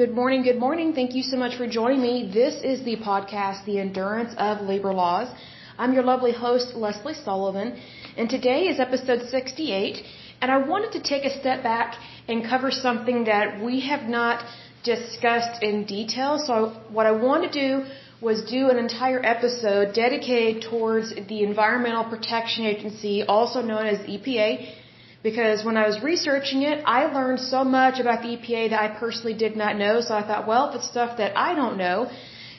Good morning, good morning. Thank you so much for joining me. This is the podcast, The Endurance of Labor Laws. I'm your lovely host, Lesley Sullivan, and today is episode 68, and I wanted to take a step back and cover something that we have not discussed in detail. So what I want to do was do an entire episode dedicated towards the Environmental Protection Agency, also known as EPA, because when I was researching it, I learned so much about the EPA that I personally did not know. So I thought, well, if it's stuff that I don't know,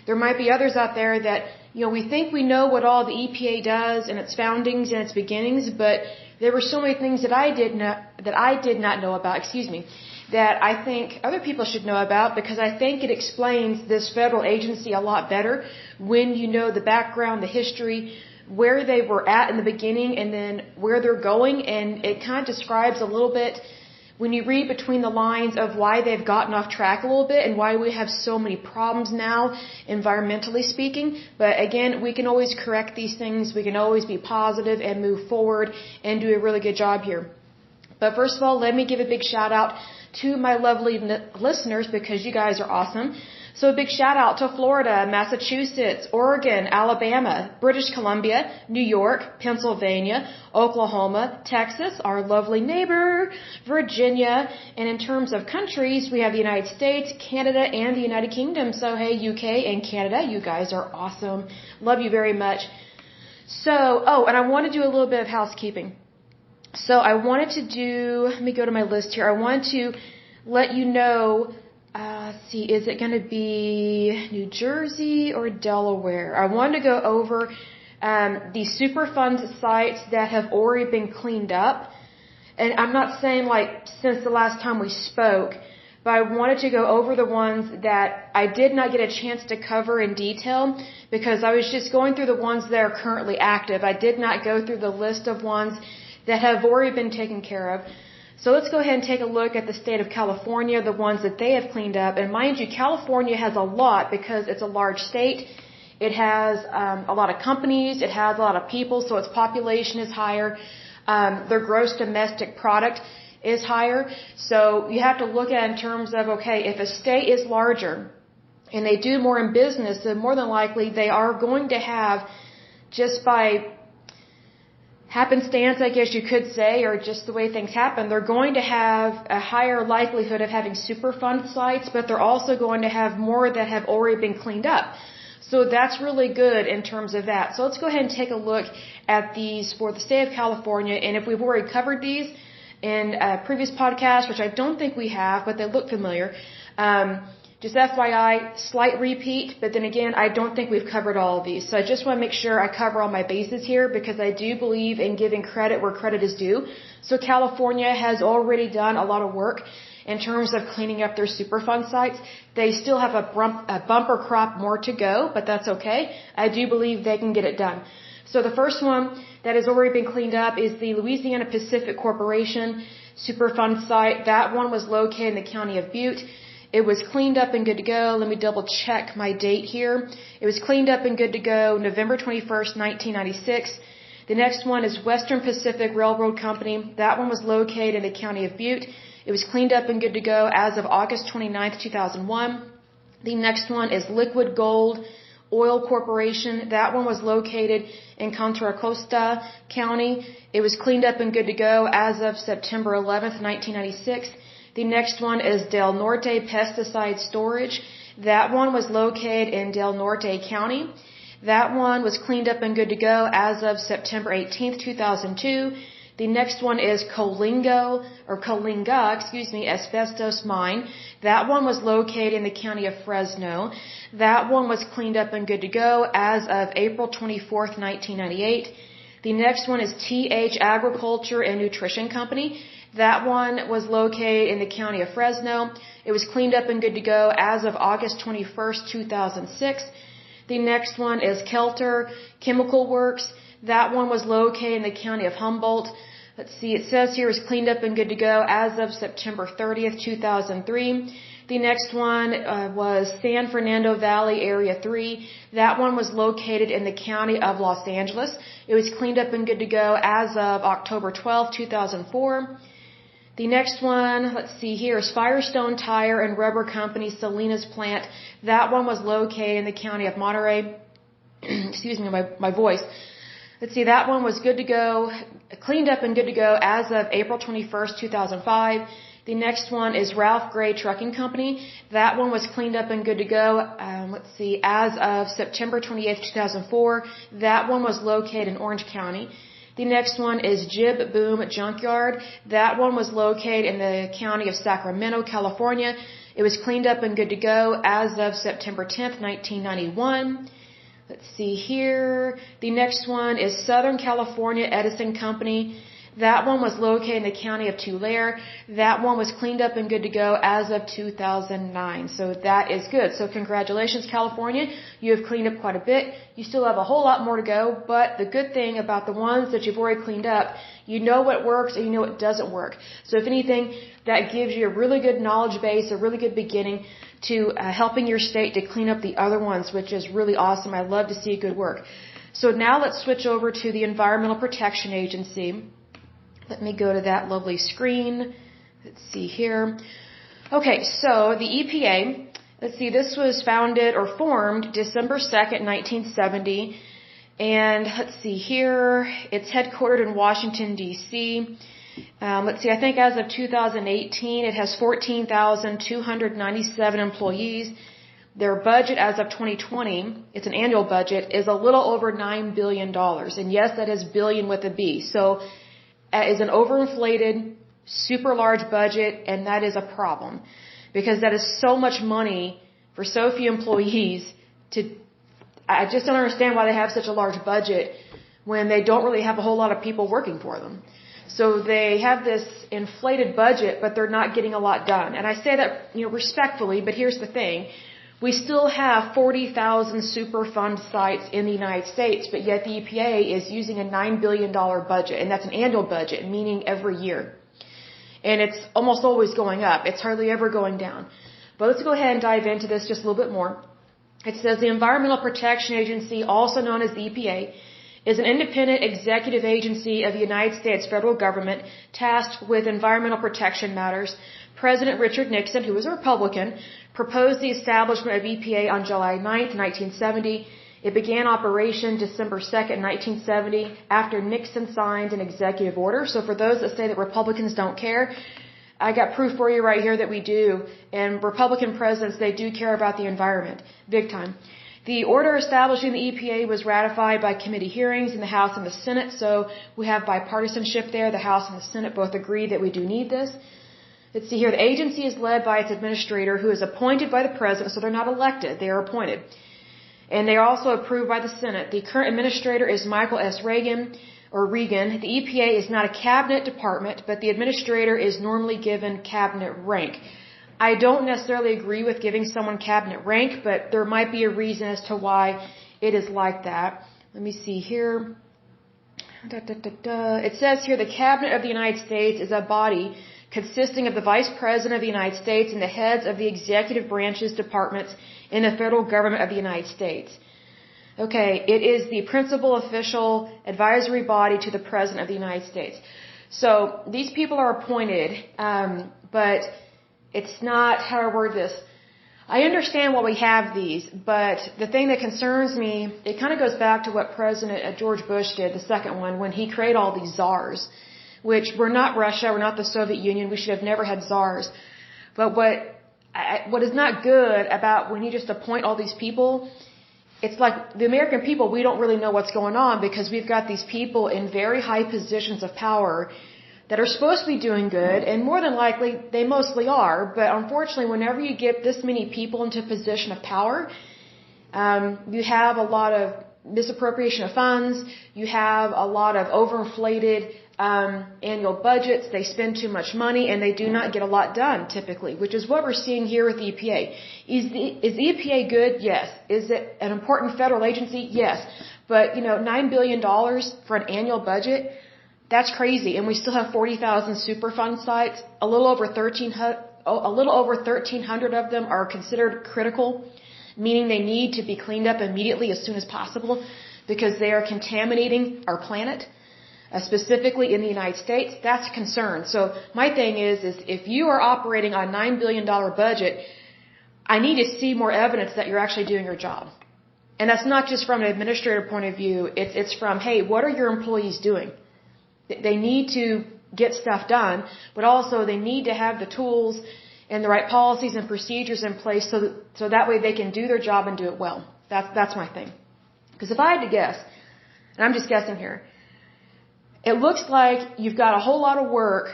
there might be others out there that, we think we know what all the EPA does and its foundings and its beginnings, but there were so many things that I did not know about, that I think other people should know about, because I think it explains this federal agency a lot better when you know the background, the history, where they were at in the beginning, and then where they're going. And it kind of describes a little bit, when you read between the lines, of why they've gotten off track a little bit and why we have so many problems now, environmentally speaking. But again, we can always correct these things. We can always be positive and move forward and do a really good job here. But first of all, let me give a big shout out to my lovely listeners, because you guys are awesome. So a big shout out to Florida, Massachusetts, Oregon, Alabama, British Columbia, New York, Pennsylvania, Oklahoma, Texas, our lovely neighbor, Virginia. And in terms of countries, we have the United States, Canada, and the United Kingdom. So hey, UK and Canada, you guys are awesome. Love you very much. So, and I want to do a little bit of housekeeping. So I wanted to do, let me go to my list here. I wanted to let you know, is it going to be New Jersey or Delaware? I wanted to go over the Superfund sites that have already been cleaned up. And I'm not saying like since the last time we spoke, but I wanted to go over the ones that I did not get a chance to cover in detail, because I was just going through the ones that are currently active. I did not go through the list of ones that have already been taken care of. So let's go ahead and take a look at the state of California, the ones that they have cleaned up. And mind you, California has a lot because it's a large state. It has a lot of companies. It has a lot of people, so its population is higher. Their gross domestic product is higher. So you have to look at it in terms of, okay, if a state is larger and they do more in business, then more than likely they are going to have, just by happenstance, I guess you could say, or just the way things happen, they're going to have a higher likelihood of having Superfund sites, but they're also going to have more that have already been cleaned up. So that's really good in terms of that. So let's go ahead and take a look at these for the state of California. And if we've already covered these in a previous podcast, which I don't think we have, but they look familiar, just FYI, slight repeat, but then again, I don't think we've covered all of these. So I just want to make sure I cover all my bases here, because I do believe in giving credit where credit is due. So California has already done a lot of work in terms of cleaning up their Superfund sites. They still have a bumper crop more to go, but that's okay. I do believe they can get it done. So the first one that has already been cleaned up is the Louisiana Pacific Corporation Superfund site. That one was located in the county of Butte. It was cleaned up and good to go. Let me double check my date here. It was cleaned up and good to go November 21st, 1996. The next one is Western Pacific Railroad Company. That one was located in the county of Butte. It was cleaned up and good to go as of August 29th, 2001. The next one is Liquid Gold Oil Corporation. That one was located in Contra Costa County. It was cleaned up and good to go as of September 11th, 1996. The next one is Del Norte Pesticide Storage. That one was located in Del Norte County. That one was cleaned up and good to go as of September 18th, 2002. The next one is Colinga Asbestos Mine. That one was located in the county of Fresno. That one was cleaned up and good to go as of April 24th, 1998. The next one is TH Agriculture and Nutrition Company. That one was located in the county of Fresno. It was cleaned up and good to go as of August 21st, 2006. The next one is Kelter Chemical Works. That one was located in the county of Humboldt. Let's see, it says here it was cleaned up and good to go as of September 30th, 2003. The next one was San Fernando Valley Area 3. That one was located in the county of Los Angeles. It was cleaned up and good to go as of October 12th, 2004. The next one, let's see here, is Firestone Tire and Rubber Company, Salinas plant. That one was located in the county of Monterey. Excuse me, my voice. Let's see, that one was good to go, cleaned up and good to go as of April 21st, 2005. The next one is Ralph Gray Trucking Company. That one was cleaned up and good to go, let's see, as of September 28th, 2004. That one was located in Orange County. The next one is Jib Boom Junkyard. That one was located in the county of Sacramento, California. It was cleaned up and good to go as of September 10th, 1991. Let's see here. The next one is Southern California Edison Company. That one was located in the county of Tulare. That one was cleaned up and good to go as of 2009. So that is good. So congratulations, California. You have cleaned up quite a bit. You still have a whole lot more to go. But the good thing about the ones that you've already cleaned up, you know what works and you know what doesn't work. So if anything, that gives you a really good knowledge base, a really good beginning to helping your state to clean up the other ones, which is really awesome. I love to see good work. So now let's switch over to the Environmental Protection Agency. Let me go to that lovely screen. Let's see here. Okay, so the EPA, let's see, this was founded or formed December 2nd, 1970. And let's see here, it's headquartered in Washington, D.C. Let's see, I think as of 2018, it has 14,297 employees. Their budget as of 2020, it's an annual budget, is a little over $9 billion. And yes, that is billion with a B. So is an overinflated, super large budget, and that is a problem. Because that is so much money for so few employees I just don't understand why they have such a large budget when they don't really have a whole lot of people working for them. So they have this inflated budget, but they're not getting a lot done. And I say that, respectfully, but here's the thing. We still have 40,000 Superfund sites in the United States, but yet the EPA is using a $9 billion budget, and that's an annual budget, meaning every year. And it's almost always going up. It's hardly ever going down. But let's go ahead and dive into this just a little bit more. It says the Environmental Protection Agency, also known as the EPA, is an independent executive agency of the United States federal government tasked with environmental protection matters. President Richard Nixon, who was a Republican, proposed the establishment of EPA on July 9th, 1970. It began operation December 2nd, 1970, after Nixon signed an executive order. So for those that say that Republicans don't care, I got proof for you right here that we do. And Republican presidents, they do care about the environment, big time. The order establishing the EPA was ratified by committee hearings in the House and the Senate. So we have bipartisanship there. The House and the Senate both agree that we do need this. Let's see here. The agency is led by its administrator, who is appointed by the president, so they're not elected. They are appointed. And they are also approved by the Senate. The current administrator is Michael S. Regan. The EPA is not a cabinet department, but the administrator is normally given cabinet rank. I don't necessarily agree with giving someone cabinet rank, but there might be a reason as to why it is like that. Let me see here. It says here the Cabinet of the United States is a body consisting of the Vice President of the United States and the heads of the executive branches departments in the federal government of the United States. Okay, it is the principal official advisory body to the President of the United States. So these people are appointed, but it's not, how do I word this? I understand why we have these, but the thing that concerns me, it kind of goes back to what President George Bush did, the second one, when he created all these czars, which we're not Russia, we're not the Soviet Union, we should have never had czars. But what is not good about when you just appoint all these people, it's like the American people, we don't really know what's going on because we've got these people in very high positions of power that are supposed to be doing good, and more than likely, they mostly are, but unfortunately, whenever you get this many people into a position of power, you have a lot of misappropriation of funds, you have a lot of overinflated annual budgets, they spend too much money, and they do not get a lot done, typically, which is what we're seeing here with the EPA. Is the EPA good? Yes. Is it an important federal agency? Yes. But, $9 billion for an annual budget, that's crazy, and we still have 40,000 Superfund sites. A little over 1,300 of them are considered critical, meaning they need to be cleaned up immediately as soon as possible because they are contaminating our planet. specifically in the United States, that's a concern. So my thing is if you are operating on a $9 billion budget, I need to see more evidence that you're actually doing your job. And that's not just from an administrative point of view. It's from, hey, what are your employees doing? They need to get stuff done, but also they need to have the tools and the right policies and procedures in place so that way they can do their job and do it well. That's my thing. Because if I had to guess, and I'm just guessing here, it looks like you've got a whole lot of work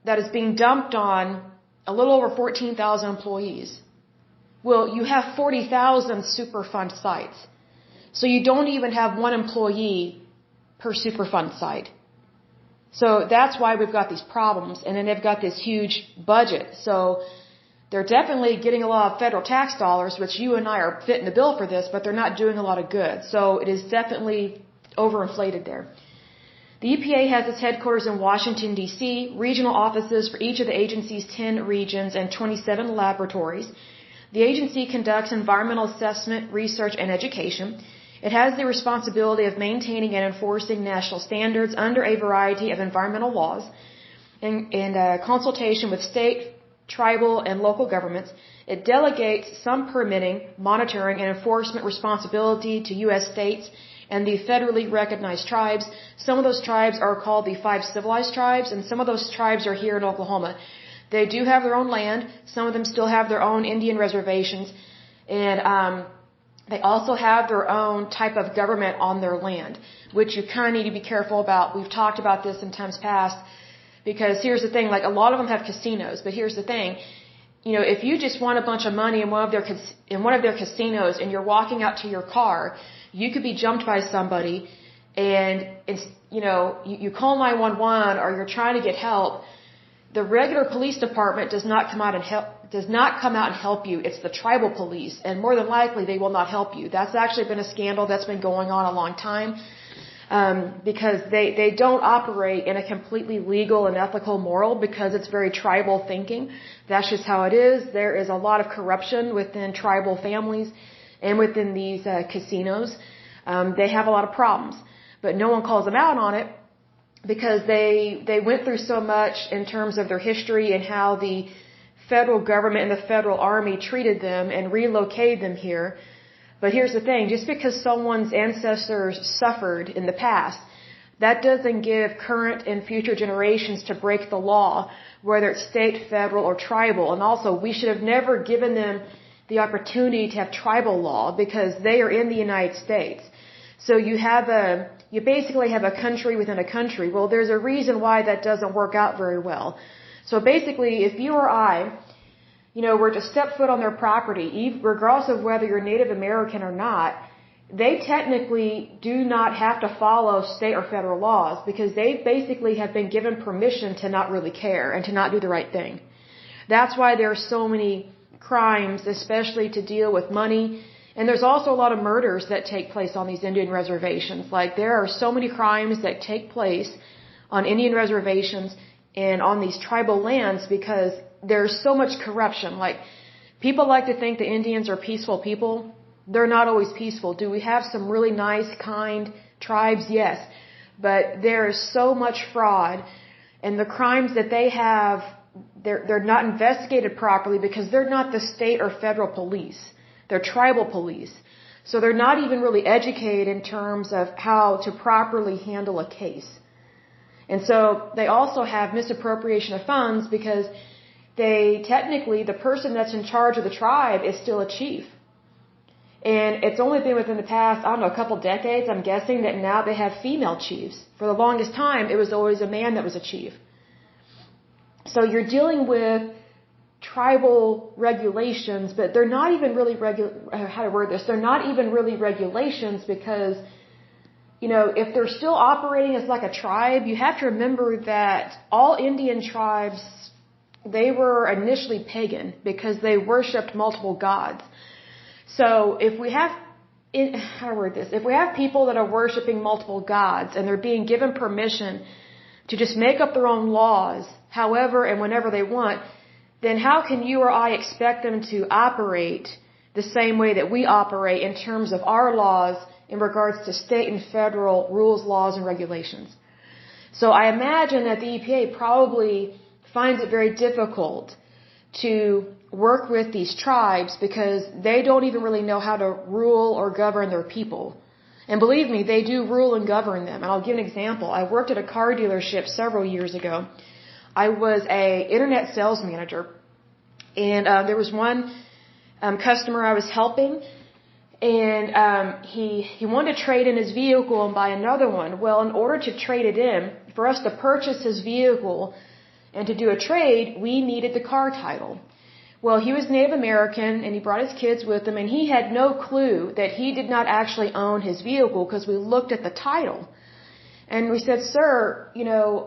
that is being dumped on a little over 14,000 employees. Well, you have 40,000 Superfund sites. So you don't even have one employee per Superfund site. So that's why we've got these problems. And then they've got this huge budget. So they're definitely getting a lot of federal tax dollars, which you and I are fitting the bill for this, but they're not doing a lot of good. So it is definitely overinflated there. The EPA has its headquarters in Washington, D.C., regional offices for each of the agency's 10 regions and 27 laboratories. The agency conducts environmental assessment, research, and education. It has the responsibility of maintaining and enforcing national standards under a variety of environmental laws in consultation with state, tribal, and local governments. It delegates some permitting, monitoring, and enforcement responsibility to U.S. states and the federally recognized tribes. Some of those tribes are called the 5 civilized tribes, and some of those tribes are here in Oklahoma. They do have their own land. Some of them still have their own Indian reservations. And they also have their own type of government on their land, which you kind of need to be careful about. We've talked about this in times past because here's the thing, like a lot of them have casinos, but here's the thing. You know, if you just want a bunch of money in one of their casinos and you're walking out to your car, you could be jumped by somebody and it's, you know, you call 911 or you're trying to get help. The regular police department does not come out and help you. It's the tribal police, and more than likely they will not help you. That's actually been a scandal that's been going on a long time, because they don't operate in a completely legal and ethical moral because it's very tribal thinking. That's just how it is. There is a lot of corruption within tribal families and within these casinos. They have a lot of problems, but no one calls them out on it, because they went through so much in terms of their history and how the federal government and the federal army treated them and relocated them here. But here's the thing, just because someone's ancestors suffered in the past, that doesn't give current and future generations to break the law, whether it's state, federal, or tribal. And also, we should have never given them the opportunity to have tribal law because they are in the United States. So you basically have a country within a country. Well, there's a reason why that doesn't work out very well. So basically, if you or I, were to step foot on their property, regardless of whether you're Native American or not, they technically do not have to follow state or federal laws because they basically have been given permission to not really care and to not do the right thing. That's why there are so many crimes, especially to deal with money. And there's also a lot of murders that take place on these Indian reservations. Like, there are so many crimes that take place on Indian reservations and on these tribal lands because there's so much corruption. Like, people like to think the Indians are peaceful people. They're not always peaceful. Do we have some really nice, kind tribes? Yes. But there is so much fraud, and the crimes that they have, they're not investigated properly because they're not the state or federal police. They're tribal police. So they're not even really educated in terms of how to properly handle a case. And so they also have misappropriation of funds because the person that's in charge of the tribe is still a chief. And it's only been within the past, a couple decades, I'm guessing, that now they have female chiefs. For the longest time, it was always a man that was a chief. So you're dealing with tribal regulations, but they're not even really they're not even really regulations because, if they're still operating as like a tribe, you have to remember that all Indian tribes, they were initially pagan because they worshipped multiple gods. So if we have people that are worshiping multiple gods and they're being given permission to just make up their own laws, however and whenever they want, then how can you or I expect them to operate the same way that we operate in terms of our laws in regards to state and federal rules, laws, and regulations? So I imagine that the EPA probably finds it very difficult to work with these tribes because they don't even really know how to rule or govern their people. And believe me, they do rule and govern them. And I'll give an example. I worked at a car dealership several years ago. I was a internet sales manager, and there was one customer I was helping, and he wanted to trade in his vehicle and buy another one. Well, in order to trade it in, for us to purchase his vehicle and to do a trade, we needed the car title. Well, he was Native American, and he brought his kids with him, and he had no clue that he did not actually own his vehicle because we looked at the title. And we said, sir,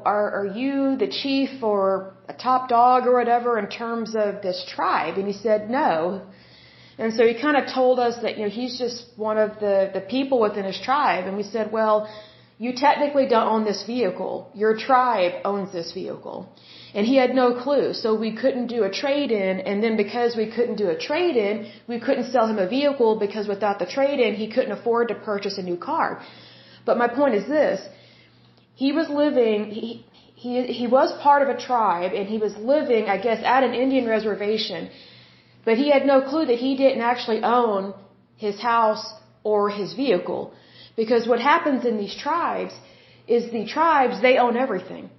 are you the chief or a top dog or whatever in terms of this tribe? And he said, no. And so he kind of told us that, he's just one of the people within his tribe. And we said, well, you technically don't own this vehicle. Your tribe owns this vehicle. And he had no clue. So we couldn't do a trade-in. And then because we couldn't do a trade-in, we couldn't sell him a vehicle because without the trade-in, he couldn't afford to purchase a new car. But my point is this. He was living, he was part of a tribe, and he was living, I guess, at an Indian reservation. But he had no clue that he didn't actually own his house or his vehicle. Because what happens in these tribes is the tribes, they own everything.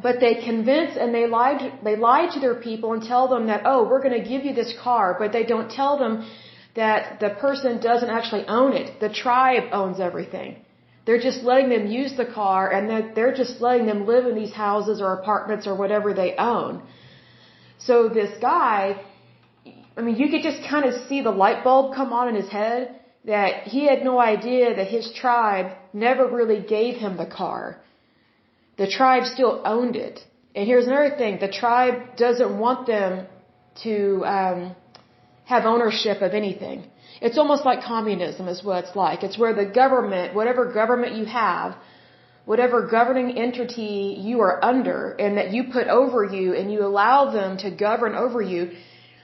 But they convince and they lie to their people and tell them that, oh, we're going to give you this car. But they don't tell them that the person doesn't actually own it. The tribe owns everything. They're just letting them use the car, and they're just letting them live in these houses or apartments or whatever they own. So this guy, you could just kind of see the light bulb come on in his head that he had no idea that his tribe never really gave him the car. The tribe still owned it. And here's another thing. The tribe doesn't want them to have ownership of anything. It's almost like communism is what it's like. It's where the government, whatever government you have, whatever governing entity you are under and that you put over you and you allow them to govern over you,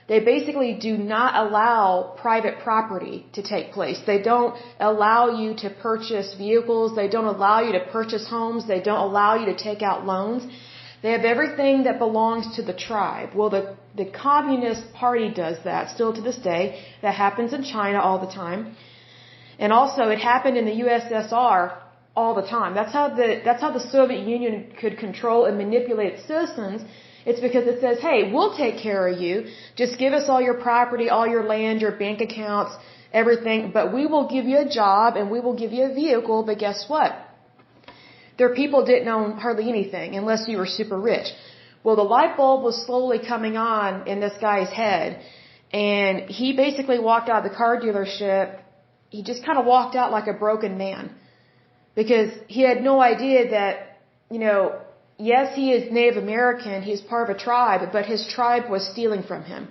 they basically do not allow private property to take place. They don't allow you to purchase vehicles. They don't allow you to purchase homes. They don't allow you to take out loans. They have everything that belongs to the tribe. Well, the Communist Party does that still to this day. That happens in China all the time. And also it happened in the USSR all the time. That's how the Soviet Union could control and manipulate its citizens. It's because it says, hey, we'll take care of you. Just give us all your property, all your land, your bank accounts, everything. But we will give you a job and we will give you a vehicle. But guess what? Their people didn't own hardly anything unless you were super rich. Well, the light bulb was slowly coming on in this guy's head. And he basically walked out of the car dealership. He just kind of walked out like a broken man. Because he had no idea that, yes, he is Native American, he's part of a tribe, but his tribe was stealing from him.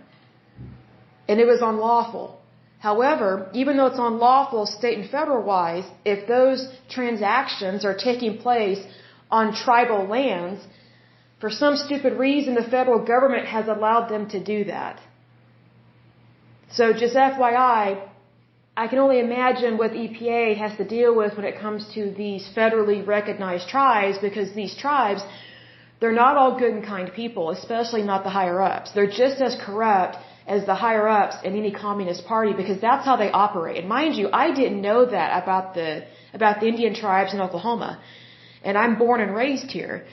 And it was unlawful. However, even though it's unlawful state and federal wise, if those transactions are taking place on tribal lands, for some stupid reason the federal government has allowed them to do that. So just FYI, I can only imagine what EPA has to deal with when it comes to these federally recognized tribes, because these tribes, they're not all good and kind people, especially not the higher-ups. They're just as corrupt as the higher-ups in any communist party, because that's how they operate. And mind you, I didn't know that about the Indian tribes in Oklahoma. And I'm born and raised here.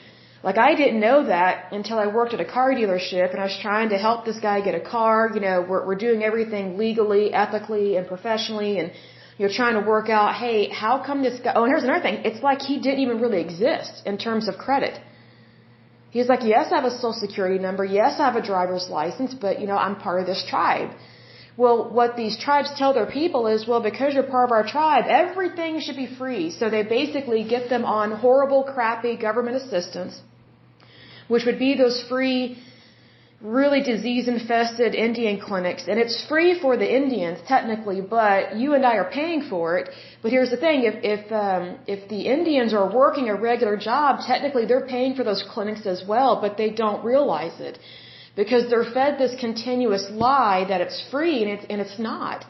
I didn't know that until I worked at a car dealership and I was trying to help this guy get a car. We're doing everything legally, ethically, and professionally, and you're trying to work out, hey, how come this guy, oh, and here's another thing, it's like he didn't even really exist in terms of credit. He's like, yes, I have a social security number, yes, I have a driver's license, but, I'm part of this tribe. Well, what these tribes tell their people is, well, because you're part of our tribe, everything should be free. So they basically get them on horrible, crappy government assistance, which would be those free, really disease-infested Indian clinics. And it's free for the Indians, technically, but you and I are paying for it. But here's the thing, if the Indians are working a regular job, technically they're paying for those clinics as well, but they don't realize it. Because they're fed this continuous lie that it's free, and it's not.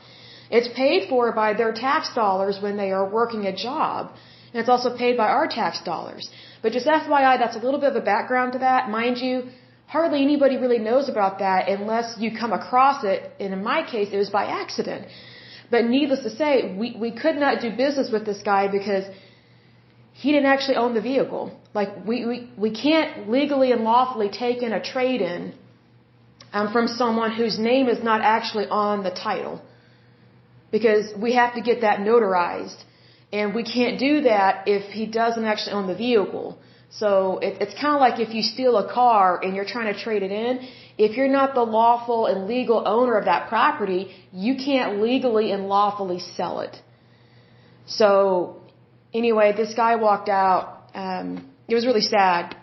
It's paid for by their tax dollars when they are working a job. and it's also paid by our tax dollars. But just FYI, that's a little bit of a background to that. Mind you, hardly anybody really knows about that unless you come across it, and in my case, it was by accident. But needless to say, we could not do business with this guy because he didn't actually own the vehicle. Like, we can't legally and lawfully take in a trade-in from someone whose name is not actually on the title, because we have to get that notarized, and we can't do that if he doesn't actually own the vehicle. So it's kind of like if you steal a car and you're trying to trade it in, if you're not the lawful and legal owner of that property, you can't legally and lawfully sell it. So anyway, this guy walked out. It was really sad.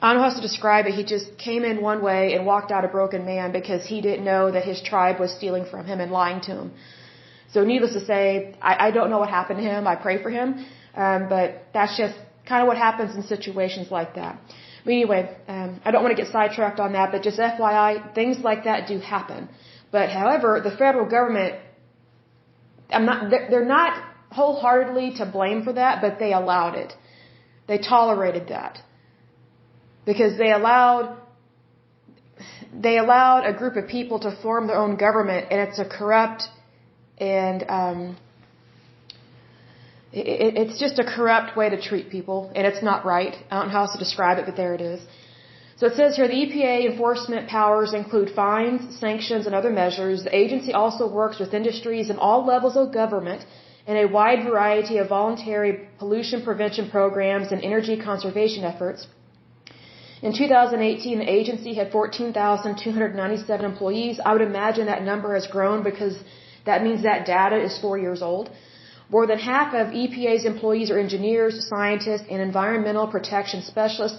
I don't know how to describe it. He just came in one way and walked out a broken man because he didn't know that his tribe was stealing from him and lying to him. So needless to say, I don't know what happened to him. I pray for him. But that's just kind of what happens in situations like that. But anyway, I don't want to get sidetracked on that, but just FYI, things like that do happen. But however, the federal government, they're not wholeheartedly to blame for that, but they allowed it. They tolerated that. Because they allowed a group of people to form their own government, and it's a corrupt and it's just a corrupt way to treat people, and it's not right. I don't know how else to describe it, but there it is. So it says here, the EPA enforcement powers include fines, sanctions, and other measures. The agency also works with industries and all levels of government in a wide variety of voluntary pollution prevention programs and energy conservation efforts. In 2018, the agency had 14,297 employees. I would imagine that number has grown because that means that data is 4 years old. More than half of EPA's employees are engineers, scientists, and environmental protection specialists.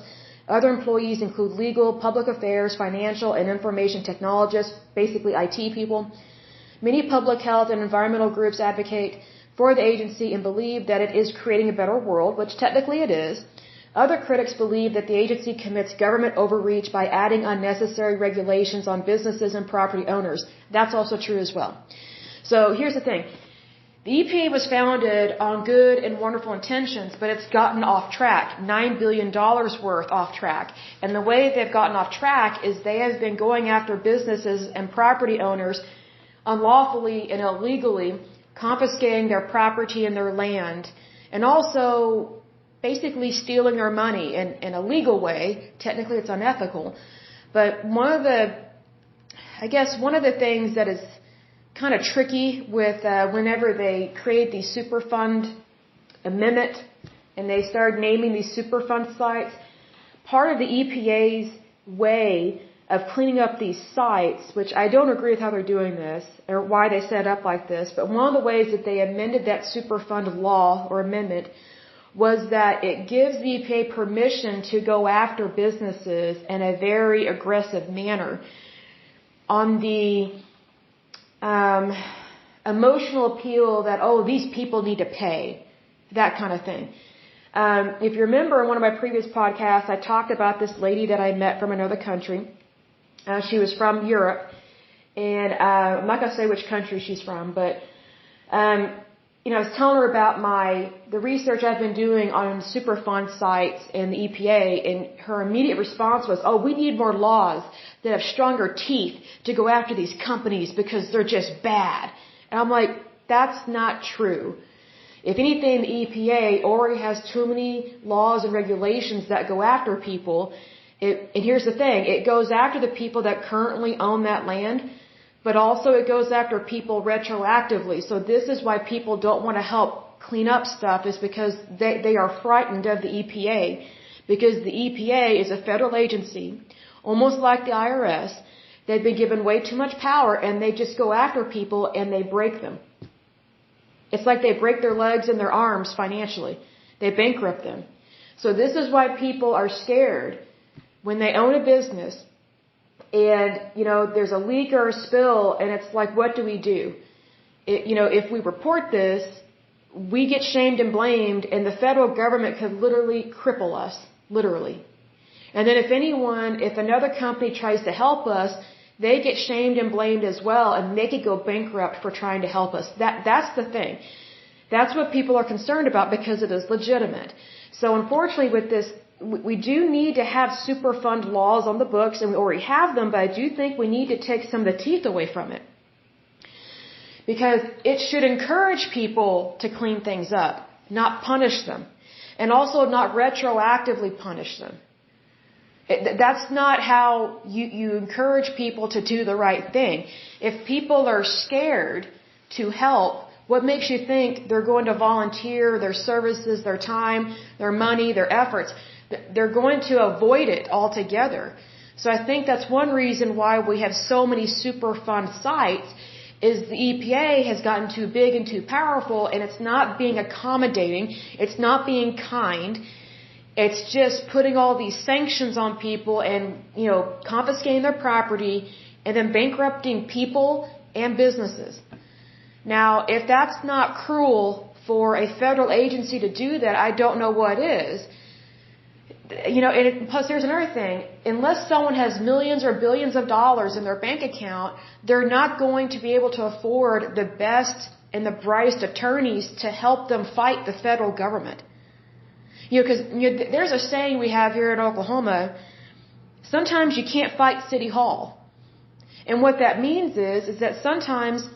Other employees include legal, public affairs, financial, and information technologists, basically IT people. Many public health and environmental groups advocate for the agency and believe that it is creating a better world, which technically it is. Other critics believe that the agency commits government overreach by adding unnecessary regulations on businesses and property owners. That's also true as well. So here's the thing. The EPA was founded on good and wonderful intentions, but it's gotten off track, $9 billion worth off track. And the way they've gotten off track is they have been going after businesses and property owners unlawfully and illegally, confiscating their property and their land, and also basically stealing their money in a legal way. Technically it's unethical. But one of the things that is kind of tricky with whenever they create the Superfund amendment and they start naming these Superfund sites, part of the EPA's way of cleaning up these sites, which I don't agree with how they're doing this or why they set it up like this, but one of the ways that they amended that Superfund law or amendment was that it gives the EPA permission to go after businesses in a very aggressive manner on the emotional appeal that, oh, these people need to pay, that kind of thing. If you remember in one of my previous podcasts, I talked about this lady that I met from another country. She was from Europe, and I'm not going to say which country she's from, but I was telling her about the research I've been doing on Superfund sites and the EPA, and her immediate response was, oh, we need more laws that have stronger teeth to go after these companies because they're just bad. And I'm like, that's not true. If anything, the EPA already has too many laws and regulations that go after people. And here's the thing, it goes after the people that currently own that land, but also it goes after people retroactively. So this is why people don't want to help clean up stuff, is because they are frightened of the EPA. Because the EPA is a federal agency, almost like the IRS. They've been given way too much power, and they just go after people and they break them. It's like they break their legs and their arms financially. They bankrupt them. So this is why people are scared when they own a business and, there's a leak or a spill, and it's like, what do we do? If we report this, we get shamed and blamed, and the federal government could literally cripple us, literally. And then if another company tries to help us, they get shamed and blamed as well, and they could go bankrupt for trying to help us. That's the thing. That's what people are concerned about because it is legitimate. So unfortunately with this, we do need to have Superfund laws on the books, and we already have them, but I do think we need to take some of the teeth away from it. Because it should encourage people to clean things up, not punish them. And also not retroactively punish them. That's not how you encourage people to do the right thing. If people are scared to help, what makes you think they're going to volunteer their services, their time, their money, their efforts? They're going to avoid it altogether. So I think that's one reason why we have so many Superfund sites is the EPA has gotten too big and too powerful, and it's not being accommodating, it's not being kind, it's just putting all these sanctions on people and, confiscating their property and then bankrupting people and businesses. Now, if that's not cruel for a federal agency to do that, I don't know what is. And plus there's another thing. Unless someone has millions or billions of dollars in their bank account, they're not going to be able to afford the best and the brightest attorneys to help them fight the federal government. Because there's a saying we have here in Oklahoma, sometimes you can't fight City Hall. And what that means is that sometimes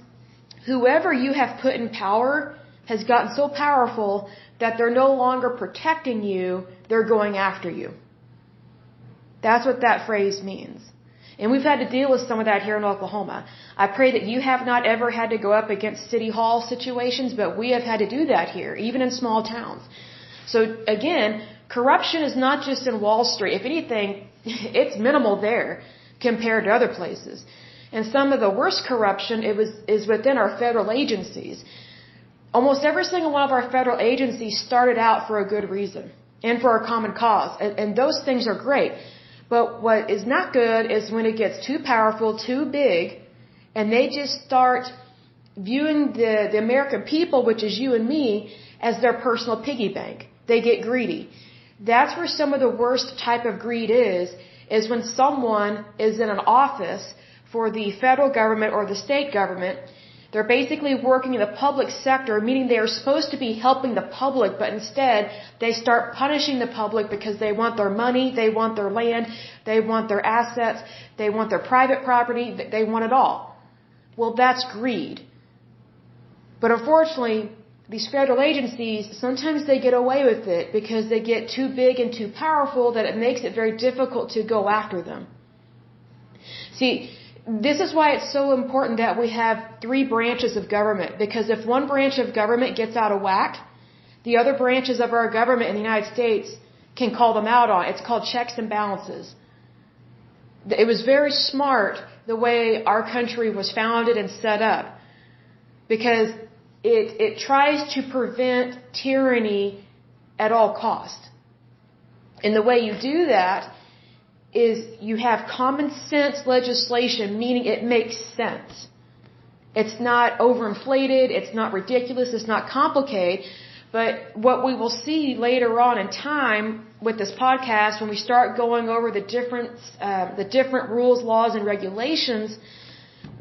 whoever you have put in power has gotten so powerful that they're no longer protecting you, they're going after you. That's what that phrase means. And we've had to deal with some of that here in Oklahoma. I pray that you have not ever had to go up against City Hall situations, but we have had to do that here, even in small towns. So again, corruption is not just in Wall Street. If anything, it's minimal there compared to other places. And some of the worst corruption is within our federal agencies. Almost every single one of our federal agencies started out for a good reason and for a common cause. And those things are great. But what is not good is when it gets too powerful, too big, and they just start viewing the American people, which is you and me, as their personal piggy bank. They get greedy. That's where some of the worst type of greed is when someone is in an office for the federal government or the state government. They're basically working in the public sector, meaning they are supposed to be helping the public, but instead they start punishing the public because they want their money, they want their land, they want their assets, they want their private property, they want it all. Well, that's greed. But unfortunately, these federal agencies, sometimes they get away with it because they get too big and too powerful that it makes it very difficult to go after them. See, this is why it's so important that we have 3 branches of government, because if one branch of government gets out of whack, the other branches of our government in the United States can call them out on it. It's called checks and balances. It was very smart the way our country was founded and set up, because it tries to prevent tyranny at all cost. And the way you do that is you have common sense legislation, meaning it makes sense. It's not overinflated, it's not ridiculous, it's not complicated, but what we will see later on in time with this podcast, when we start going over the different rules, laws, and regulations,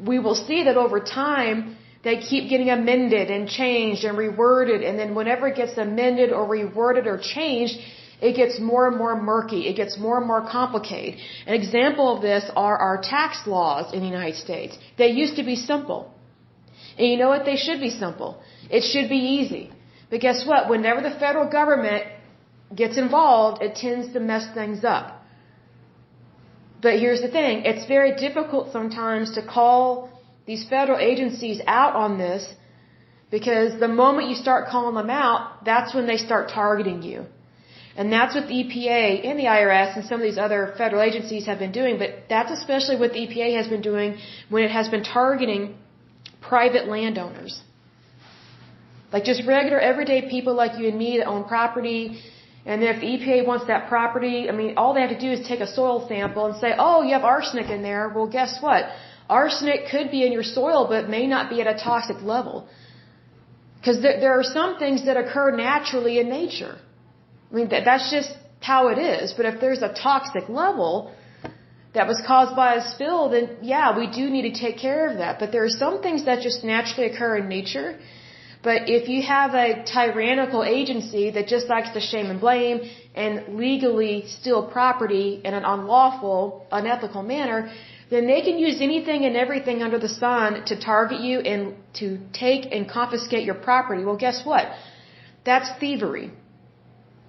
we will see that over time they keep getting amended and changed and reworded, and then whenever it gets amended or reworded or changed, it gets more and more murky. It gets more and more complicated. An example of this are our tax laws in the United States. They used to be simple. And you know what? They should be simple. It should be easy. But guess what? Whenever the federal government gets involved, it tends to mess things up. But here's the thing. It's very difficult sometimes to call these federal agencies out on this, because the moment you start calling them out, that's when they start targeting you. And that's what the EPA and the IRS and some of these other federal agencies have been doing, but that's especially what the EPA has been doing when it has been targeting private landowners. Like just regular, everyday people like you and me that own property, and then if the EPA wants that property, all they have to do is take a soil sample and say, oh, you have arsenic in there. Well, guess what? Arsenic could be in your soil, but may not be at a toxic level. Because there are some things that occur naturally in nature. That's just how it is. But if there's a toxic level that was caused by a spill, then yeah, we do need to take care of that. But there are some things that just naturally occur in nature. But if you have a tyrannical agency that just likes to shame and blame and legally steal property in an unlawful, unethical manner, then they can use anything and everything under the sun to target you and to take and confiscate your property. Well, guess what? That's thievery.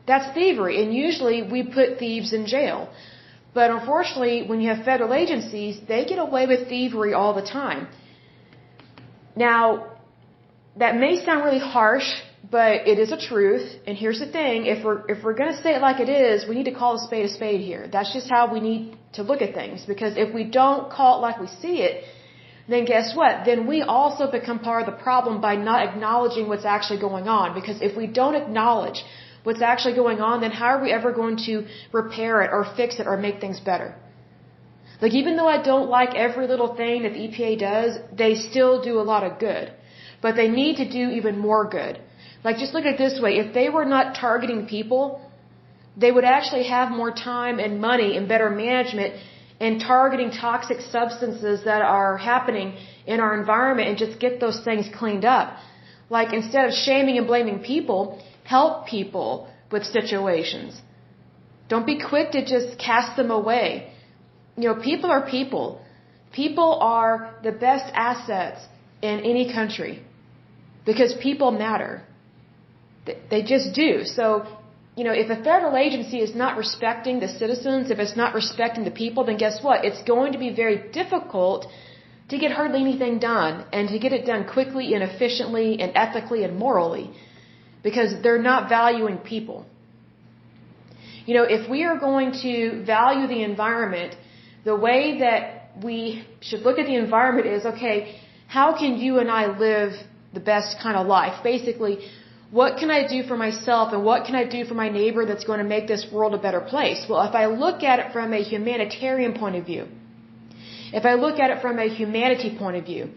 That's thievery, and usually we put thieves in jail. But unfortunately, when you have federal agencies, they get away with thievery all the time. Now, that may sound really harsh, but it is a truth. And here's the thing: if we're going to say it like it is, we need to call a spade here. That's just how we need to look at things. Because if we don't call it like we see it, then guess what? Then we also become part of the problem by not acknowledging what's actually going on. Because if we don't acknowledge what's actually going on, then how are we ever going to repair it or fix it or make things better? Like, even though I don't like every little thing that the EPA does, they still do a lot of good. But they need to do even more good. Like, just look at it this way. If they were not targeting people, they would actually have more time and money and better management in targeting toxic substances that are happening in our environment and just get those things cleaned up. Like, instead of shaming and blaming people, help people with situations. Don't be quick to just cast them away. You know, people are people. People are the best assets in any country because people matter. They just do. So, you know, if a federal agency is not respecting the citizens, if it's not respecting the people, then guess what? It's going to be very difficult to get hardly anything done and to get it done quickly and efficiently and ethically and morally, because they're not valuing people. You know, if we are going to value the environment, the way that we should look at the environment is, okay, how can you and I live the best kind of life? Basically, what can I do for myself and what can I do for my neighbor that's going to make this world a better place? Well, if I look at it from a humanitarian point of view, if I look at it from a humanity point of view,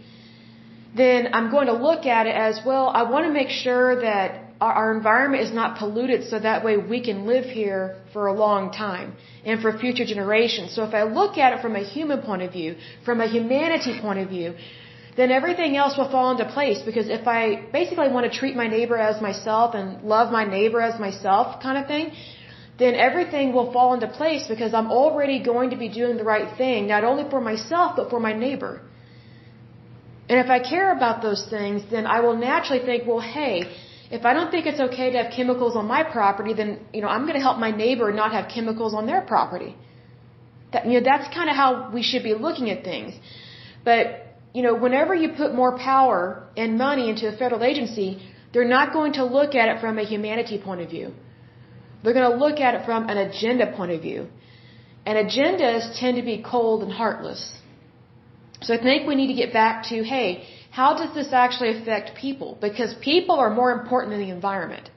then I'm going to look at it as, well, I want to make sure that our environment is not polluted so that way we can live here for a long time and for future generations. So if I look at it from a human point of view, from a humanity point of view, then everything else will fall into place. Because if I basically want to treat my neighbor as myself and love my neighbor as myself kind of thing, then everything will fall into place because I'm already going to be doing the right thing, not only for myself, but for my neighbor. And if I care about those things, then I will naturally think, well, hey, if I don't think it's okay to have chemicals on my property, then, you know, I'm going to help my neighbor not have chemicals on their property. That, you know, that's kind of how we should be looking at things. But, you know, whenever you put more power and money into a federal agency, they're not going to look at it from a humanity point of view. They're going to look at it from an agenda point of view. And agendas tend to be cold and heartless. So I think we need to get back to, hey, how does this actually affect people? Because people are more important than the environment.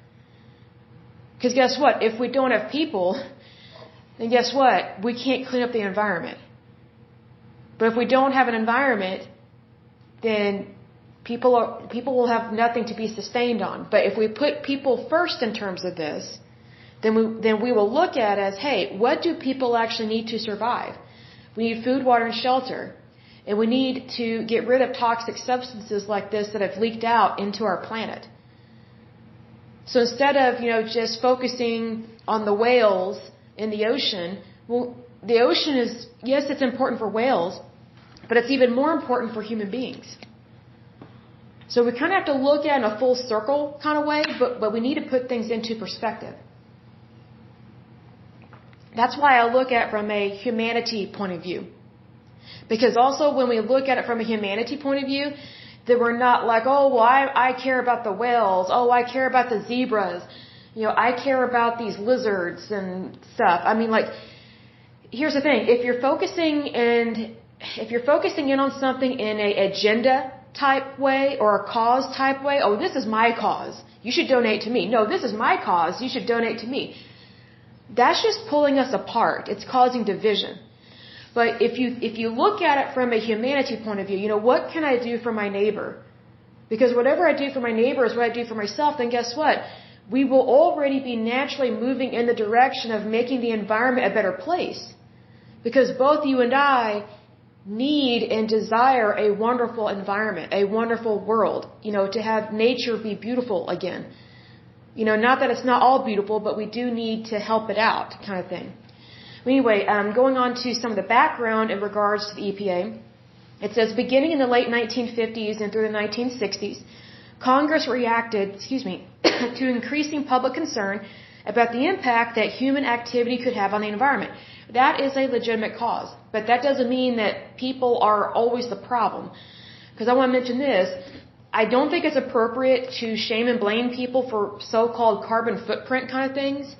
Because guess what? If we don't have people, then guess what? We can't clean up the environment. But if we don't have an environment, then people will have nothing to be sustained on. But if we put people first in terms of this, then we will look at it as, hey, what do people actually need to survive? We need food, water, and shelter. And we need to get rid of toxic substances like this that have leaked out into our planet. So instead of, you know, just focusing on the whales in the ocean, well, the ocean is, yes, it's important for whales, but it's even more important for human beings. So we kind of have to look at it in a full circle kind of way, but we need to put things into perspective. That's why I look at it from a humanity point of view. Because also when we look at it from a humanity point of view, then we're not like, oh, well, I care about the whales. Oh, I care about the zebras. You know, I care about these lizards and stuff. I mean, like, here's the thing. If you're focusing in on something in a agenda type way or a cause type way, oh, this is my cause, you should donate to me. No, this is my cause, you should donate to me. That's just pulling us apart. It's causing division. But if you look at it from a humanity point of view, you know, what can I do for my neighbor? Because whatever I do for my neighbor is what I do for myself, then guess what? We will already be naturally moving in the direction of making the environment a better place. Because both you and I need and desire a wonderful environment, a wonderful world, to have nature be beautiful again. Not that it's not all beautiful, but we do need to help it out, kind of thing. Anyway, going on to some of the background in regards to the EPA, it says beginning in the late 1950s and through the 1960s, Congress reacted, to increasing public concern about the impact that human activity could have on the environment. That is a legitimate cause, but that doesn't mean that people are always the problem. Because I want to mention this, I don't think it's appropriate to shame and blame people for so-called carbon footprint kind of things.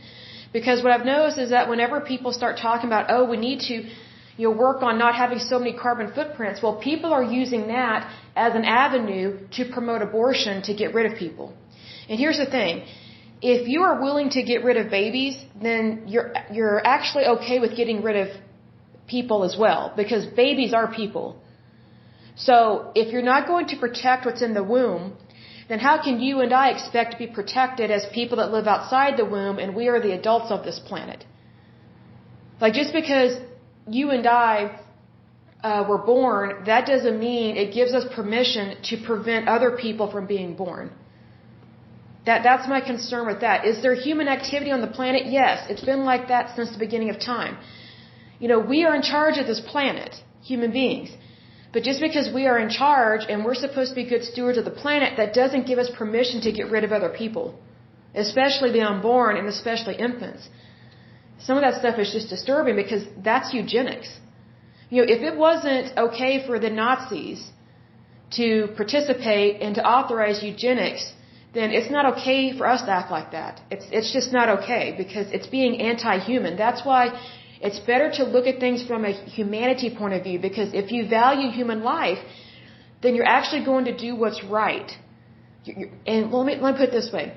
Because what I've noticed is that whenever people start talking about, we need to work on not having so many carbon footprints, well, people are using that as an avenue to promote abortion to get rid of people. And here's the thing. If you are willing to get rid of babies, then you're actually okay with getting rid of people as well, because babies are people. So if you're not going to protect what's in the womb, then how can you and I expect to be protected as people that live outside the womb and we are the adults of this planet? Like, just because you and I were born, that doesn't mean it gives us permission to prevent other people from being born. That's my concern with that. Is there human activity on the planet? Yes. It's been like that since the beginning of time. We are in charge of this planet, human beings. But just because we are in charge and we're supposed to be good stewards of the planet, that doesn't give us permission to get rid of other people, especially the unborn and especially infants. Some of that stuff is just disturbing because that's eugenics. If it wasn't okay for the Nazis to participate and to authorize eugenics, then it's not okay for us to act like that. It's just not okay because it's being anti-human. That's why it's better to look at things from a humanity point of view, because if you value human life, then you're actually going to do what's right. And let me put it this way.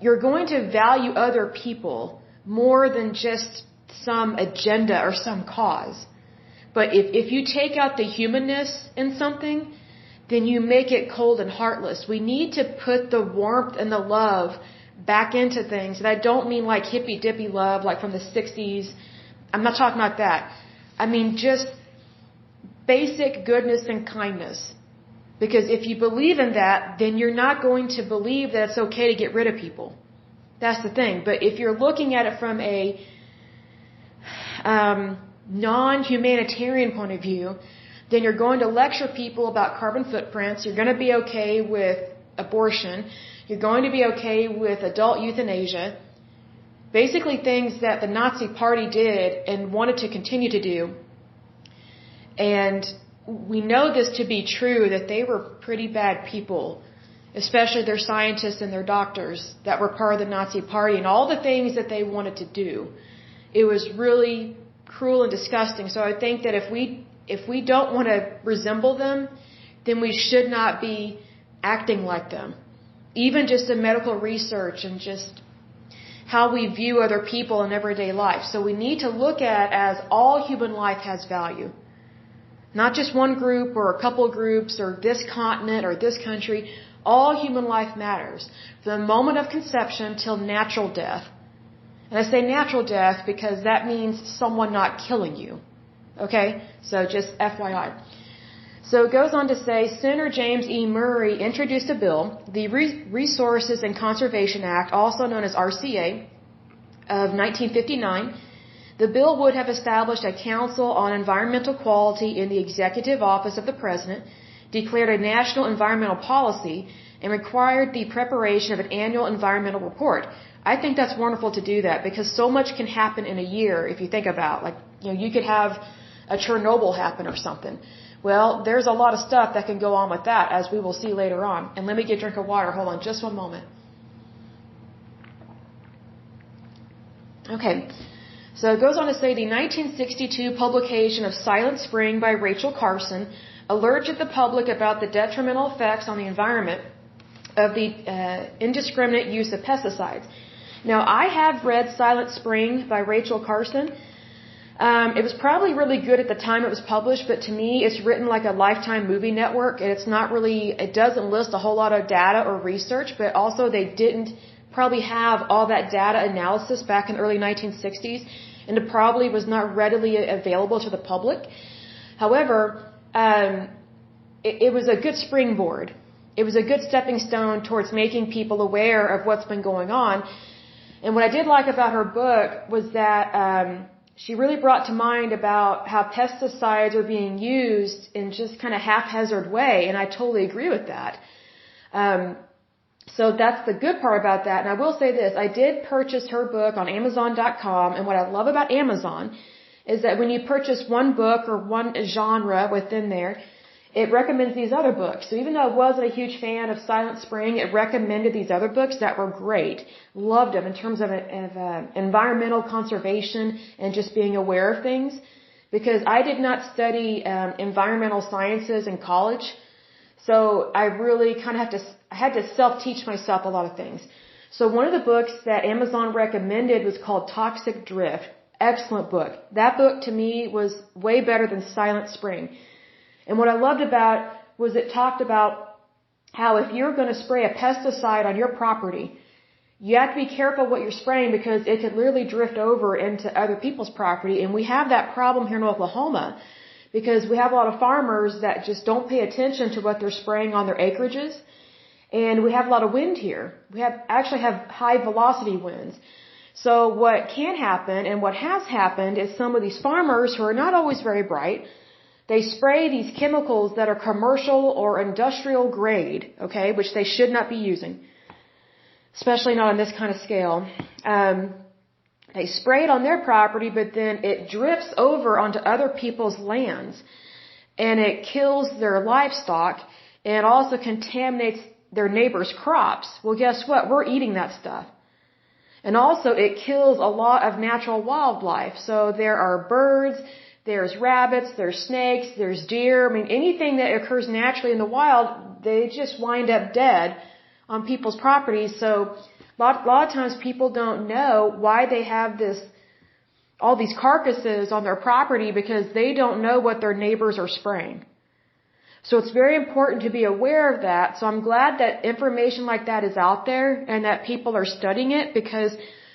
You're going to value other people more than just some agenda or some cause. But if you take out the humanness in something, then you make it cold and heartless. We need to put the warmth and the love back into things. And I don't mean like hippy-dippy love like from the 60s. I'm not talking about that. I mean just basic goodness and kindness. Because if you believe in that, then you're not going to believe that it's okay to get rid of people. That's the thing. But if you're looking at it from a non-humanitarian point of view, then you're going to lecture people about carbon footprints. You're going to be okay with abortion. You're going to be okay with adult euthanasia. Basically things that the Nazi Party did and wanted to continue to do. And we know this to be true, that they were pretty bad people, especially their scientists and their doctors that were part of the Nazi Party and all the things that they wanted to do. It was really cruel and disgusting. So I think that if we don't want to resemble them, then we should not be acting like them. Even just in medical research and just how we view other people in everyday life. So we need to look at as all human life has value. Not just one group or a couple groups or this continent or this country. All human life matters. From the moment of conception till natural death. And I say natural death because that means someone not killing you. Okay? So just FYI. So it goes on to say, Senator James E. Murray introduced a bill, the Resources and Conservation Act, also known as RCA, of 1959. The bill would have established a Council on Environmental Quality in the Executive Office of the President, declared a national environmental policy, and required the preparation of an annual environmental report. I think that's wonderful to do that because so much can happen in a year if you think about, like, you could have a Chernobyl happen or something. Well, there's a lot of stuff that can go on with that, as we will see later on. And let me get a drink of water. Hold on just one moment. Okay. So it goes on to say the 1962 publication of Silent Spring by Rachel Carson alerted the public about the detrimental effects on the environment of the indiscriminate use of pesticides. Now, I have read Silent Spring by Rachel Carson. It was probably really good at the time it was published, but to me, it's written like a Lifetime movie network, and it doesn't list a whole lot of data or research, but also they didn't probably have all that data analysis back in the early 1960s, and it probably was not readily available to the public. However, it was a good springboard. It was a good stepping stone towards making people aware of what's been going on. And what I did like about her book was that she really brought to mind about how pesticides are being used in just kind of haphazard way, and I totally agree with that. So that's the good part about that. And I will say this, I did purchase her book on Amazon.com, and what I love about Amazon is that when you purchase one book or one genre within there, it recommends these other books. So even though I wasn't a huge fan of Silent Spring, it recommended these other books that were great. Loved them in terms of environmental conservation and just being aware of things. Because I did not study environmental sciences in college, so I really kind of had to self-teach myself a lot of things. So one of the books that Amazon recommended was called Toxic Drift. Excellent book. That book to me was way better than Silent Spring. And what I loved about was it talked about how if you're going to spray a pesticide on your property, you have to be careful what you're spraying because it could literally drift over into other people's property. And we have that problem here in Oklahoma because we have a lot of farmers that just don't pay attention to what they're spraying on their acreages. And we have a lot of wind here. We actually have high velocity winds. So what can happen and what has happened is some of these farmers who are not always very bright, they spray these chemicals that are commercial or industrial grade, okay, which they should not be using, especially not on this kind of scale. They spray it on their property, but then it drifts over onto other people's lands, and it kills their livestock and also contaminates their neighbors' crops. Well, guess what? We're eating that stuff. And also, it kills a lot of natural wildlife. So there are birds, there's rabbits, there's snakes, there's deer. I mean, anything that occurs naturally in the wild, they just wind up dead on people's properties. So a lot of times people don't know why they have all these carcasses on their property because they don't know what their neighbors are spraying. So it's very important to be aware of that. So I'm glad that information like that is out there and that people are studying it because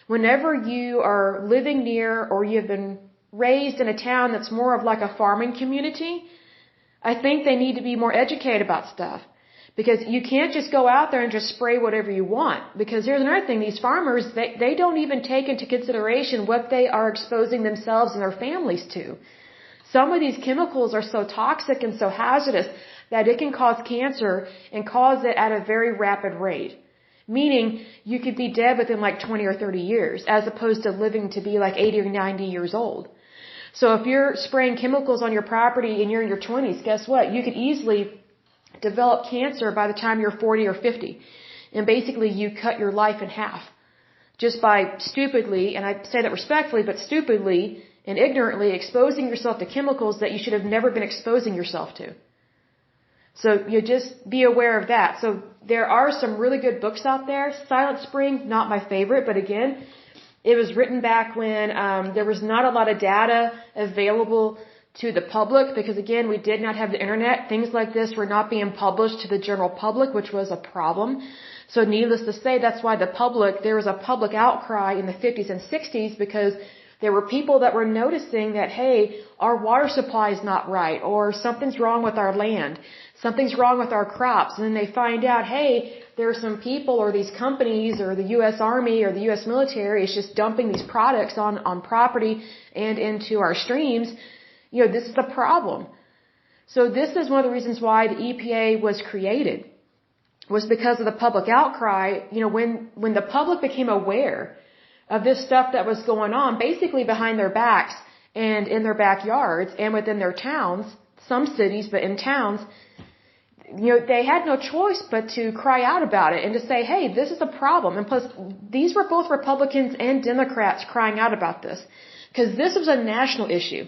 whenever you are living near or you've been raised in a town that's more of like a farming community, I think they need to be more educated about stuff. Because you can't just go out there and just spray whatever you want. Because here's another thing, these farmers, they don't even take into consideration what they are exposing themselves and their families to. Some of these chemicals are so toxic and so hazardous that it can cause cancer and cause it at a very rapid rate. Meaning, you could be dead within like 20 or 30 years, as opposed to living to be like 80 or 90 years old. So if you're spraying chemicals on your property and you're in your 20s, guess what? You could easily develop cancer by the time you're 40 or 50. And basically, you cut your life in half. Just by stupidly, and I say that respectfully, but stupidly and ignorantly exposing yourself to chemicals that you should have never been exposing yourself to. So you just be aware of that. So there are some really good books out there. Silent Spring, not my favorite, but again, it was written back when there was not a lot of data available to the public because, again, we did not have the internet. Things like this were not being published to the general public, which was a problem. So needless to say, that's why there was a public outcry in the 50s and 60s because there were people that were noticing that, hey, our water supply is not right, or something's wrong with our land, something's wrong with our crops, and then they find out, hey, there are some people or these companies or the U.S. Army or the U.S. military is just dumping these products on property and into our streams. You know, this is a problem. So this is one of the reasons why the EPA was created, was because of the public outcry. You know, when the public became aware of this stuff that was going on, basically behind their backs and in their backyards and within their towns, some cities, but in towns, you know, they had no choice but to cry out about it and to say, hey, this is a problem. And plus, these were both Republicans and Democrats crying out about this because this was a national issue.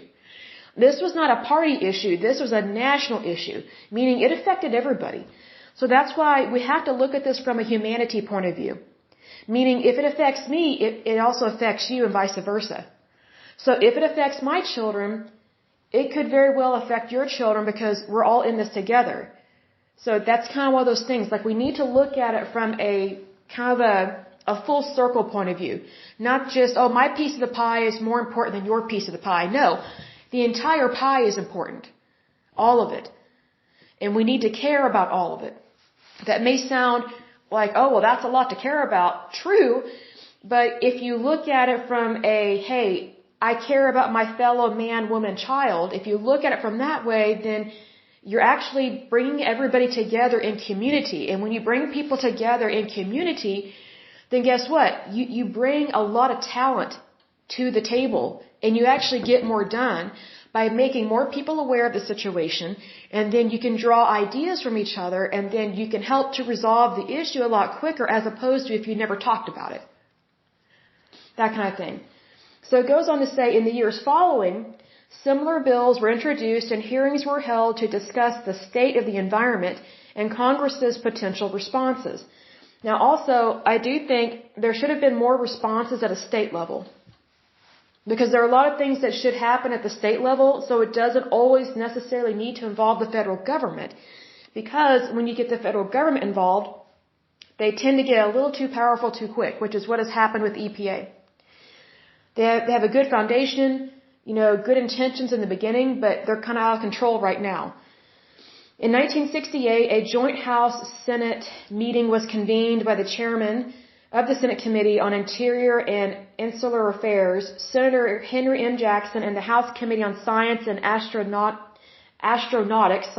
This was not a party issue. This was a national issue, meaning it affected everybody. So that's why we have to look at this from a humanity point of view. Meaning, if it affects me, it also affects you and vice versa. So if it affects my children, it could very well affect your children because we're all in this together. So that's kind of one of those things. Like, we need to look at it from a kind of a full circle point of view. Not just, oh, my piece of the pie is more important than your piece of the pie. No, the entire pie is important. All of it. And we need to care about all of it. That may sound like, oh, well, that's a lot to care about. True. But if you look at it from hey, I care about my fellow man, woman, child, if you look at it from that way, then you're actually bringing everybody together in community. And when you bring people together in community, then guess what? You bring a lot of talent to the table, and you actually get more done by making more people aware of the situation, and then you can draw ideas from each other, and then you can help to resolve the issue a lot quicker as opposed to if you never talked about it. That kind of thing. So it goes on to say, in the years following, similar bills were introduced and hearings were held to discuss the state of the environment and Congress's potential responses. Now also, I do think there should have been more responses at a state level. Because there are a lot of things that should happen at the state level, so it doesn't always necessarily need to involve the federal government. Because when you get the federal government involved, they tend to get a little too powerful too quick, which is what has happened with EPA. They have a good foundation, good intentions in the beginning, but they're kind of out of control right now. In 1968, a joint House-Senate meeting was convened by the chairman of the Senate Committee on Interior and Insular Affairs, Senator Henry M. Jackson, and the House Committee on Science and Astronautics,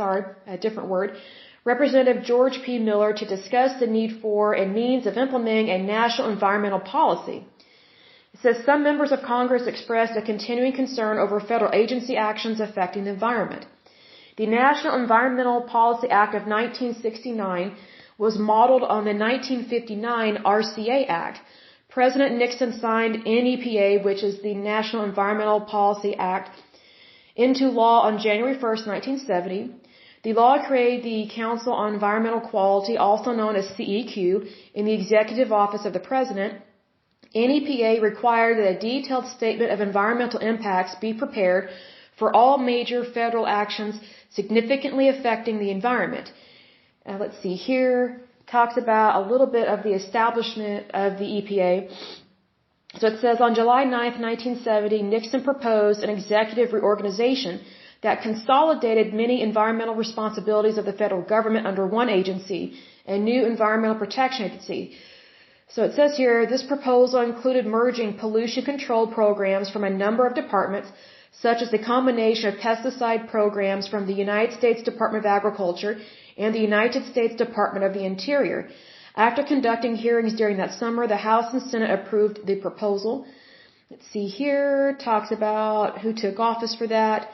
a different word, Representative George P. Miller, to discuss the need for and means of implementing a national environmental policy. It says some members of Congress expressed a continuing concern over federal agency actions affecting the environment. The National Environmental Policy Act of 1969 was modeled on the 1959 RCA Act. President Nixon signed NEPA, which is the National Environmental Policy Act, into law on January 1st, 1970. The law created the Council on Environmental Quality, also known as CEQ, in the Executive Office of the President. NEPA required that a detailed statement of environmental impacts be prepared for all major federal actions significantly affecting the environment. Let's see here, talks about a little bit of the establishment of the EPA. So it says, on July 9th, 1970, Nixon proposed an executive reorganization that consolidated many environmental responsibilities of the federal government under one agency, a new Environmental Protection Agency. So it says here, this proposal included merging pollution control programs from a number of departments, such as the combination of pesticide programs from the United States Department of Agriculture and the United States Department of the Interior. After conducting hearings during that summer, the House and Senate approved the proposal. Let's see here, talks about who took office for that.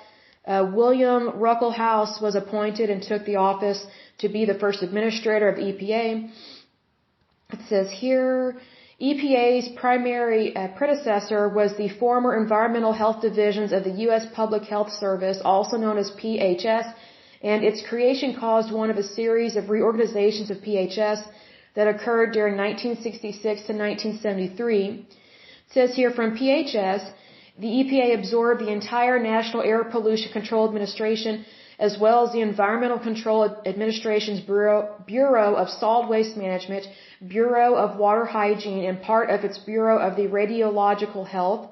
William Ruckelshaus was appointed and took the office to be the first administrator of EPA. It says here, EPA's primary predecessor was the former Environmental Health Divisions of the U.S. Public Health Service, also known as PHS, and its creation caused one of a series of reorganizations of PHS that occurred during 1966 to 1973. It says here, from PHS, the EPA absorbed the entire National Air Pollution Control Administration, as well as the Environmental Control Administration's Bureau of Solid Waste Management, Bureau of Water Hygiene, and part of its Bureau of the Radiological Health.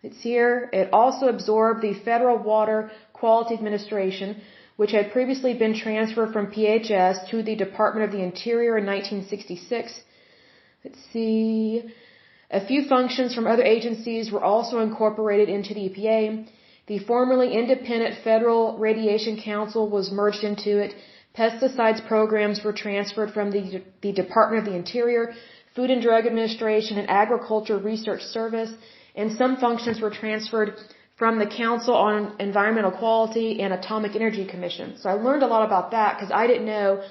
It's here. It also absorbed the Federal Water Quality Administration, which had previously been transferred from PHS to the Department of the Interior in 1966. Let's see. A few functions from other agencies were also incorporated into the EPA. The formerly independent Federal Radiation Council was merged into it. Pesticides programs were transferred from the Department of the Interior, Food and Drug Administration, and Agriculture Research Service, and some functions were transferred from the Council on Environmental Quality and Atomic Energy Commission. So I learned a lot about that because I didn't know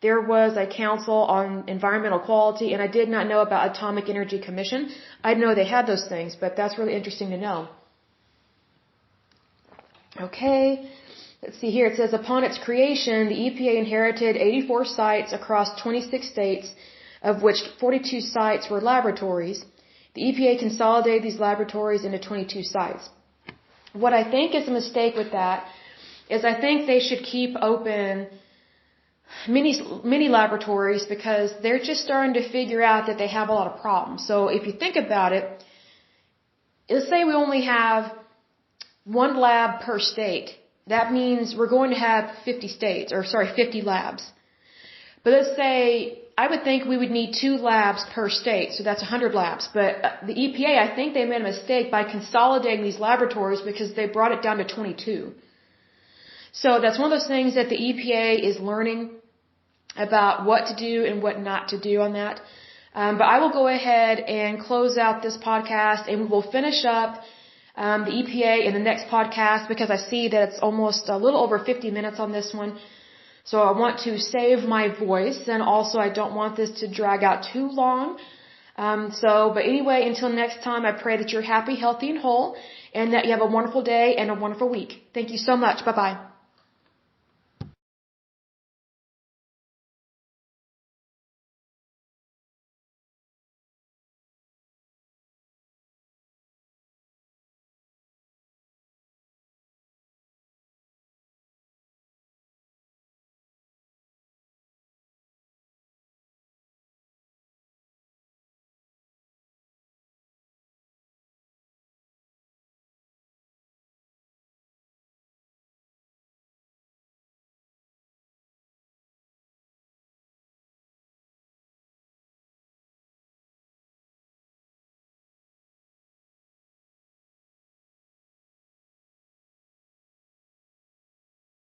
there was a Council on Environmental Quality, and I did not know about Atomic Energy Commission. I didn't know they had those things, but that's really interesting to know. Okay, let's see here. It says, upon its creation, the EPA inherited 84 sites across 26 states, of which 42 sites were laboratories. The EPA consolidated these laboratories into 22 sites. What I think is a mistake with that is I think they should keep open mini laboratories because they're just starting to figure out that they have a lot of problems. So if you think about it, let's say we only have one lab per state. that means we're going to have 50 labs. But let's say, I would think we would need 2 labs per state, so that's 100 labs. But the EPA, I think they made a mistake by consolidating these laboratories because they brought it down to 22. So that's one of those things that the EPA is learning about what to do and what not to do on that. But I will go ahead and close out this podcast, and we will finish up the EPA in the next podcast because I see that it's almost a little over 50 minutes on this one. So I want to save my voice, and also I don't want this to drag out too long. But anyway, until next time, I pray that you're happy, healthy, and whole, and that you have a wonderful day and a wonderful week. Thank you so much. Bye-bye.